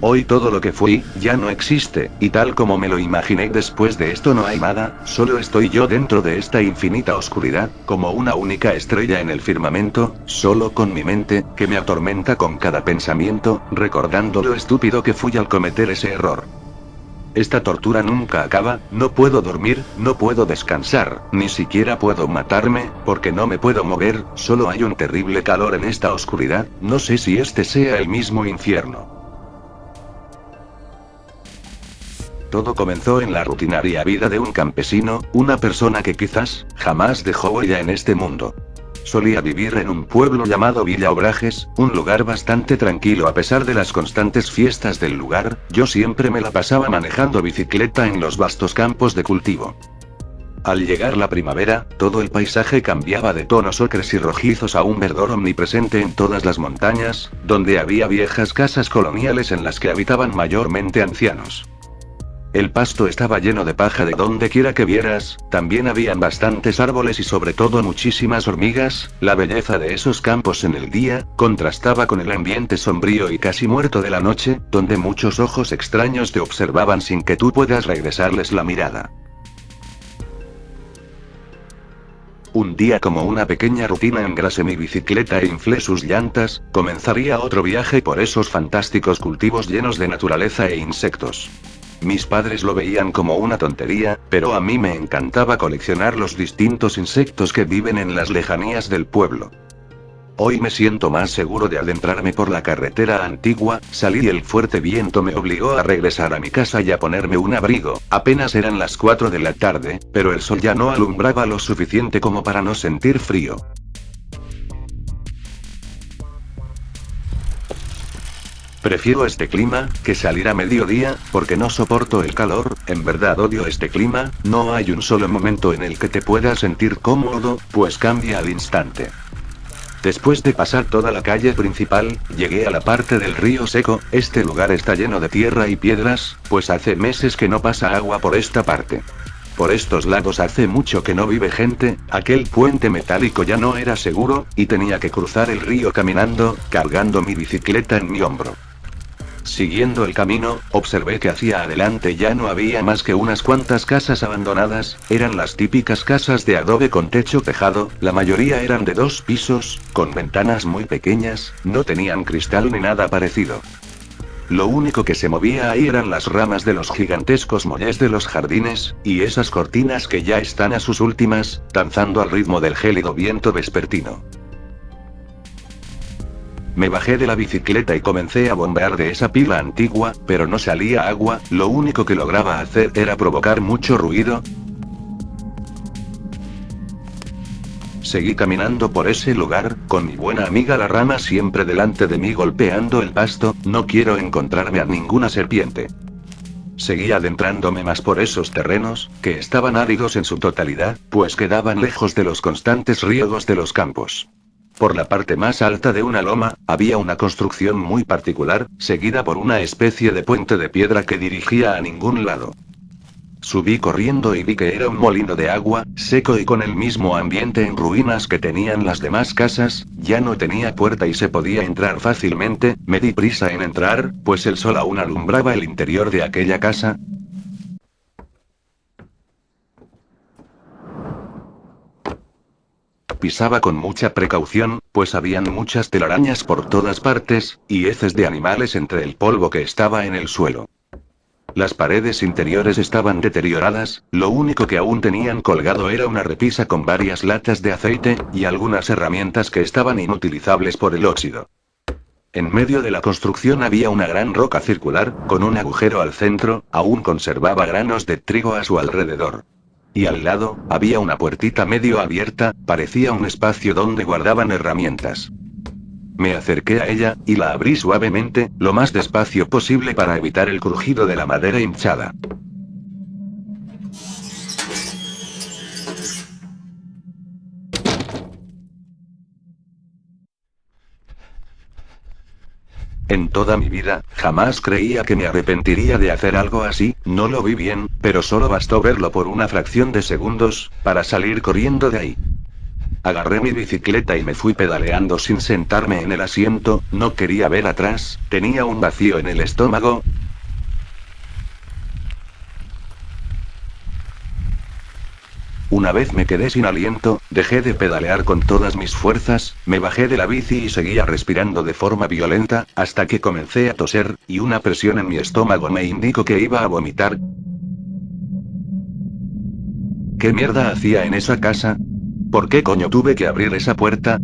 Hoy todo lo que fui, ya no existe, y tal como me lo imaginé después de esto no hay nada, solo estoy yo dentro de esta infinita oscuridad, como una única estrella en el firmamento, solo con mi mente, que me atormenta con cada pensamiento, recordando lo estúpido que fui al cometer ese error. Esta tortura nunca acaba, no puedo dormir, no puedo descansar, ni siquiera puedo matarme, porque no me puedo mover, solo hay un terrible calor en esta oscuridad, no sé si este sea el mismo infierno. Todo comenzó en la rutinaria vida de un campesino, una persona que quizás jamás dejó huella en este mundo. Solía vivir en un pueblo llamado Villa Obrajes, un lugar bastante tranquilo a pesar de las constantes fiestas del lugar. Yo siempre me la pasaba manejando bicicleta en los vastos campos de cultivo. Al llegar la primavera, todo el paisaje cambiaba de tonos ocres y rojizos a un verdor omnipresente en todas las montañas, donde había viejas casas coloniales en las que habitaban mayormente ancianos. El pasto estaba lleno de paja de donde quiera que vieras, también habían bastantes árboles y sobre todo muchísimas hormigas. La belleza de esos campos en el día, contrastaba con el ambiente sombrío y casi muerto de la noche, donde muchos ojos extraños te observaban sin que tú puedas regresarles la mirada. Un día como una pequeña rutina engrasé mi bicicleta e inflé sus llantas, comenzaría otro viaje por esos fantásticos cultivos llenos de naturaleza e insectos. Mis padres lo veían como una tontería, pero a mí me encantaba coleccionar los distintos insectos que viven en las lejanías del pueblo. Hoy me siento más seguro de adentrarme por la carretera antigua, salí y el fuerte viento me obligó a regresar a mi casa y a ponerme un abrigo. Apenas eran las 4 de la tarde, pero el sol ya no alumbraba lo suficiente como para no sentir frío. Prefiero este clima, que salir a mediodía, porque no soporto el calor, en verdad odio este clima, no hay un solo momento en el que te puedas sentir cómodo, pues cambia al instante. Después de pasar toda la calle principal, llegué a la parte del río seco. Este lugar está lleno de tierra y piedras, pues hace meses que no pasa agua por esta parte. Por estos lados hace mucho que no vive gente, aquel puente metálico ya no era seguro, y tenía que cruzar el río caminando, cargando mi bicicleta en mi hombro. Siguiendo el camino, observé que hacia adelante ya no había más que unas cuantas casas abandonadas. Eran las típicas casas de adobe con techo tejado, la mayoría eran de 2 pisos, con ventanas muy pequeñas, no tenían cristal ni nada parecido. Lo único que se movía ahí eran las ramas de los gigantescos mollés de los jardines, y esas cortinas que ya están a sus últimas, danzando al ritmo del gélido viento vespertino. Me bajé de la bicicleta y comencé a bombear de esa pila antigua, pero no salía agua, lo único que lograba hacer era provocar mucho ruido. Seguí caminando por ese lugar, con mi buena amiga la rama siempre delante de mí golpeando el pasto. No quiero encontrarme a ninguna serpiente. Seguí adentrándome más por esos terrenos, que estaban áridos en su totalidad, pues quedaban lejos de los constantes riegos de los campos. Por la parte más alta de una loma, había una construcción muy particular, seguida por una especie de puente de piedra que dirigía a ningún lado. Subí corriendo y vi que era un molino de agua, seco y con el mismo ambiente en ruinas que tenían las demás casas. Ya no tenía puerta y se podía entrar fácilmente. Me di prisa en entrar, pues el sol aún alumbraba el interior de aquella casa. Pisaba con mucha precaución, pues habían muchas telarañas por todas partes, y heces de animales entre el polvo que estaba en el suelo. Las paredes interiores estaban deterioradas, lo único que aún tenían colgado era una repisa con varias latas de aceite, y algunas herramientas que estaban inutilizables por el óxido. En medio de la construcción había una gran roca circular, con un agujero al centro, aún conservaba granos de trigo a su alrededor. Y al lado, había una puertita medio abierta, parecía un espacio donde guardaban herramientas. Me acerqué a ella, y la abrí suavemente, lo más despacio posible para evitar el crujido de la madera hinchada. En toda mi vida, jamás creía que me arrepentiría de hacer algo así. No lo vi bien, pero solo bastó verlo por una fracción de segundos, para salir corriendo de ahí. Agarré mi bicicleta y me fui pedaleando sin sentarme en el asiento, no quería ver atrás, tenía un vacío en el estómago. Una vez me quedé sin aliento, dejé de pedalear con todas mis fuerzas, me bajé de la bici y seguía respirando de forma violenta, hasta que comencé a toser, y una presión en mi estómago me indicó que iba a vomitar. ¿Qué mierda hacía en esa casa? ¿Por qué coño tuve que abrir esa puerta?